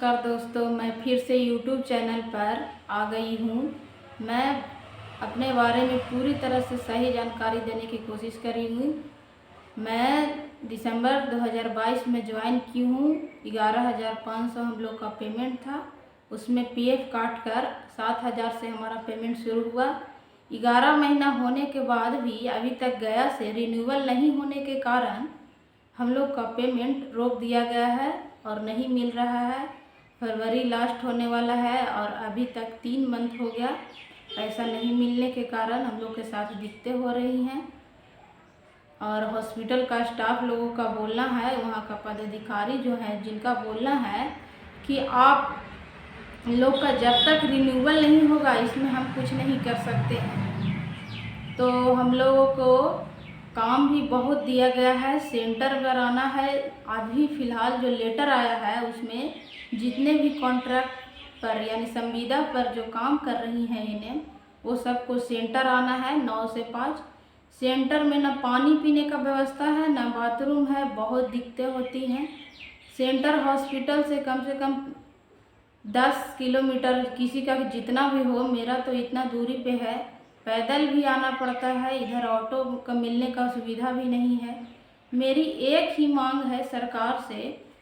नमस्कार दोस्तों, मैं फिर से YouTube चैनल पर आ गई हूँ। मैं अपने बारे में पूरी तरह से सही जानकारी देने की कोशिश करी हूँ। मैं दिसंबर 2022 में ज्वाइन की हूँ। 11,500 हम लोग का पेमेंट था, उसमें PF काट कर 7,000 से हमारा पेमेंट शुरू हुआ। 11 महीना होने के बाद भी अभी तक गया से रिन्यूअल नहीं होने के कारण हम लोग का पेमेंट रोक दिया गया है और नहीं मिल रहा है। फरवरी लास्ट होने वाला है और अभी तक 3 मंथ हो गया। पैसा नहीं मिलने के कारण हम लोग के साथ दिक्कतें हो रही हैं और हॉस्पिटल का स्टाफ लोगों का बोलना है, वहाँ का पदाधिकारी जो है जिनका बोलना है कि आप लोग का जब तक रिन्यूअल नहीं होगा इसमें हम कुछ नहीं कर सकते हैं। तो हम लोगों को काम भी बहुत दिया गया है, सेंटर पर आना है। अभी फ़िलहाल जो लेटर आया है उसमें जितने भी कॉन्ट्रैक्ट पर यानी संविदा पर जो काम कर रही हैं इन्हें, वो सबको सेंटर आना है 9 से 5। सेंटर में ना पानी पीने का व्यवस्था है, ना बाथरूम है, बहुत दिक्कतें होती हैं। सेंटर हॉस्पिटल से कम 10 किलोमीटर, किसी का जितना भी हो, मेरा तो इतना दूरी पे है, पैदल भी आना पड़ता है। इधर ऑटो का मिलने का सुविधा भी नहीं है। मेरी एक ही मांग है सरकार से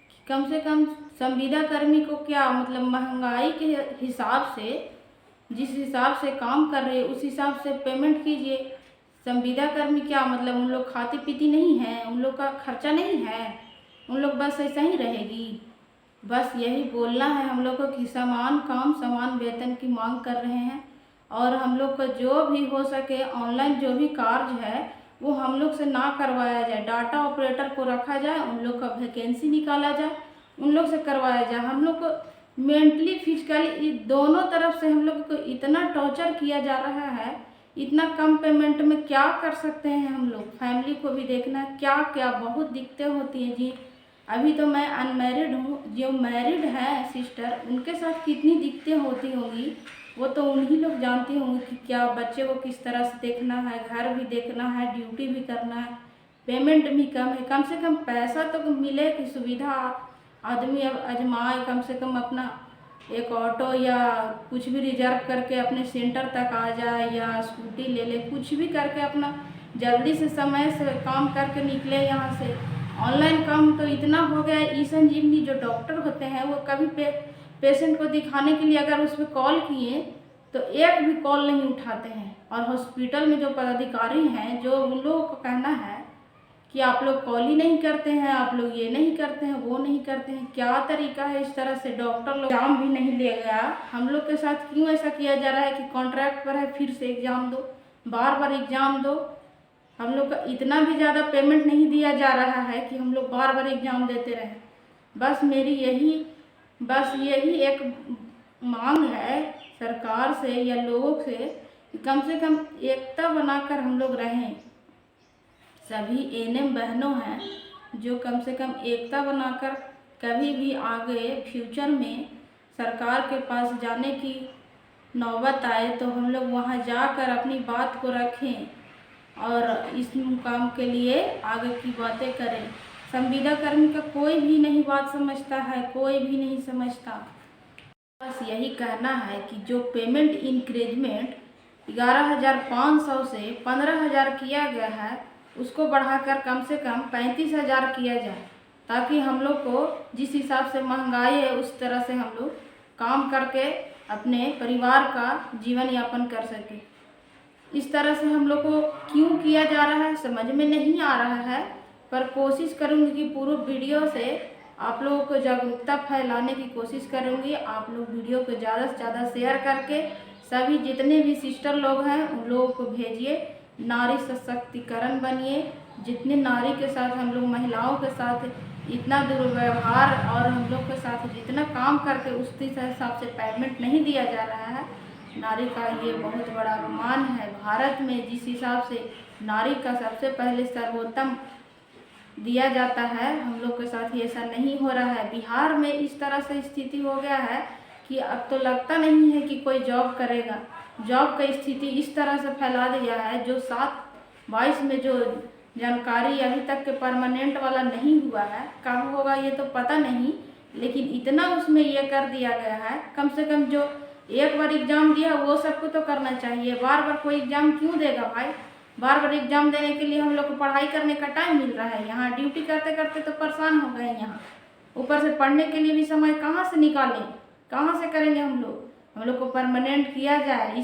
कि कम से कम संविदा कर्मी को क्या मतलब महंगाई के हिसाब से, जिस हिसाब से काम कर रहे उस हिसाब से पेमेंट कीजिए। संविदा कर्मी क्या मतलब उन लोग खाती पीती नहीं है, उन लोग का खर्चा नहीं है, उन लोग बस ऐसा ही रहेगी। बस यही बोलना है हम लोग को कि समान काम समान वेतन की मांग कर रहे हैं और हम लोग को जो भी हो सके ऑनलाइन जो भी कार्य है वो हम लोग से ना करवाया जाए। डाटा ऑपरेटर को रखा जाए, उन लोग का वैकेंसी निकाला जाए, उन लोग से करवाया जाए। हम लोग को मेंटली फिजिकली दोनों तरफ से हम लोग को इतना टॉर्चर किया जा रहा है। इतना कम पेमेंट में क्या कर सकते हैं हम लोग? फैमिली को भी देखना है, क्या क्या बहुत दिक्कतें होती हैं जी। अभी तो मैं अनमैरिड हूँ, जो मैरिड है सिस्टर उनके साथ कितनी दिक्कतें होती होंगी वो तो उन्हीं लोग जानती होंगी कि क्या बच्चे को किस तरह से देखना है, घर भी देखना है, ड्यूटी भी करना है, पेमेंट भी कम है। कम से कम पैसा तो मिले कि सुविधा आदमी अब आजमाए, कम से कम अपना एक ऑटो या कुछ भी रिजर्व करके अपने सेंटर तक आ जाए या स्कूटी ले ले, कुछ भी करके अपना जल्दी से समय से काम करके निकले यहाँ से। ऑनलाइन काम तो इतना हो गया है। ई संजीवनी जो डॉक्टर होते हैं वो कभी पेशेंट को दिखाने के लिए अगर उस पर कॉल किए तो एक भी कॉल नहीं उठाते हैं। और हॉस्पिटल में जो पदाधिकारी हैं जो उन लोगों को कहना है कि आप लोग कॉल ही नहीं करते हैं, आप लोग ये नहीं करते हैं, वो नहीं करते हैं। क्या तरीका है इस तरह से? डॉक्टर लोग एग्जाम भी नहीं ले गया, हम लोग के साथ क्यों ऐसा किया जा रहा है कि कॉन्ट्रैक्ट पर है फिर से एग्ज़ाम दो, बार बार एग्ज़ाम दो। हम लोग का इतना भी ज़्यादा पेमेंट नहीं दिया जा रहा है कि हम लोग बार बार एग्ज़ाम देते रहें। बस मेरी यही एक मांग है सरकार से या लोगों से कि कम से कम एकता बनाकर हम लोग रहें। सभी एएनएम बहनों हैं जो कम से कम एकता बनाकर कभी भी आगे फ्यूचर में सरकार के पास जाने की नौबत आए तो हम लोग वहां जाकर अपनी बात को रखें और इस मुकाम के लिए आगे की बातें करें। संविदा कर्मी का कोई भी नहीं बात समझता है, कोई भी नहीं समझता। बस यही कहना है कि जो पेमेंट इंक्रीजमेंट 11,500 से 15,000 किया गया है उसको बढ़ाकर कम से कम 35,000 किया जाए, ताकि हम लोग को जिस हिसाब से महंगाई है उस तरह से हम लोग काम करके अपने परिवार का जीवन यापन कर सके। इस तरह से हम लोग को क्यों किया जा रहा है समझ में नहीं आ रहा है, पर कोशिश करूँगी कि पूरे वीडियो से आप लोगों को जागरूकता फैलाने की कोशिश करूँगी। आप लोग वीडियो को ज़्यादा से ज़्यादा शेयर करके सभी जितने भी सिस्टर लोग हैं उन लोगों को भेजिए। नारी सशक्तिकरण बनिए। जितने नारी के साथ हम लोग महिलाओं के साथ इतना दुर्व्यवहार और हम लोग के साथ जितना काम करके उस हिसाब से पेमेंट नहीं दिया जा रहा है, नारी का ये बहुत बड़ा अपमान है। भारत में जिस हिसाब से नारी का सबसे पहले सर्वोत्तम दिया जाता है, हम लोग के साथ ये ऐसा नहीं हो रहा है। बिहार में इस तरह से स्थिति हो गया है कि अब तो लगता नहीं है कि कोई जॉब करेगा। जॉब का स्थिति इस तरह से फैला दिया है, जो 7/22 में जो जानकारी अभी तक के परमानेंट वाला नहीं हुआ है, कब होगा ये तो पता नहीं, लेकिन इतना उसमें ये कर दिया गया है, कम से कम जो एक बार एग्ज़ाम दिया वो सबको तो करना चाहिए। बार बार कोई एग्ज़ाम क्यों देगा भाई? बार बार एग्ज़ाम देने के लिए हम लोग को पढ़ाई करने का टाइम मिल रहा है, यहाँ ड्यूटी करते करते तो परेशान हो गए यहाँ। ऊपर से पढ़ने के लिए भी समय कहाँ से निकालें, कहाँ से करेंगे हम लोग को परमानेंट किया जाए,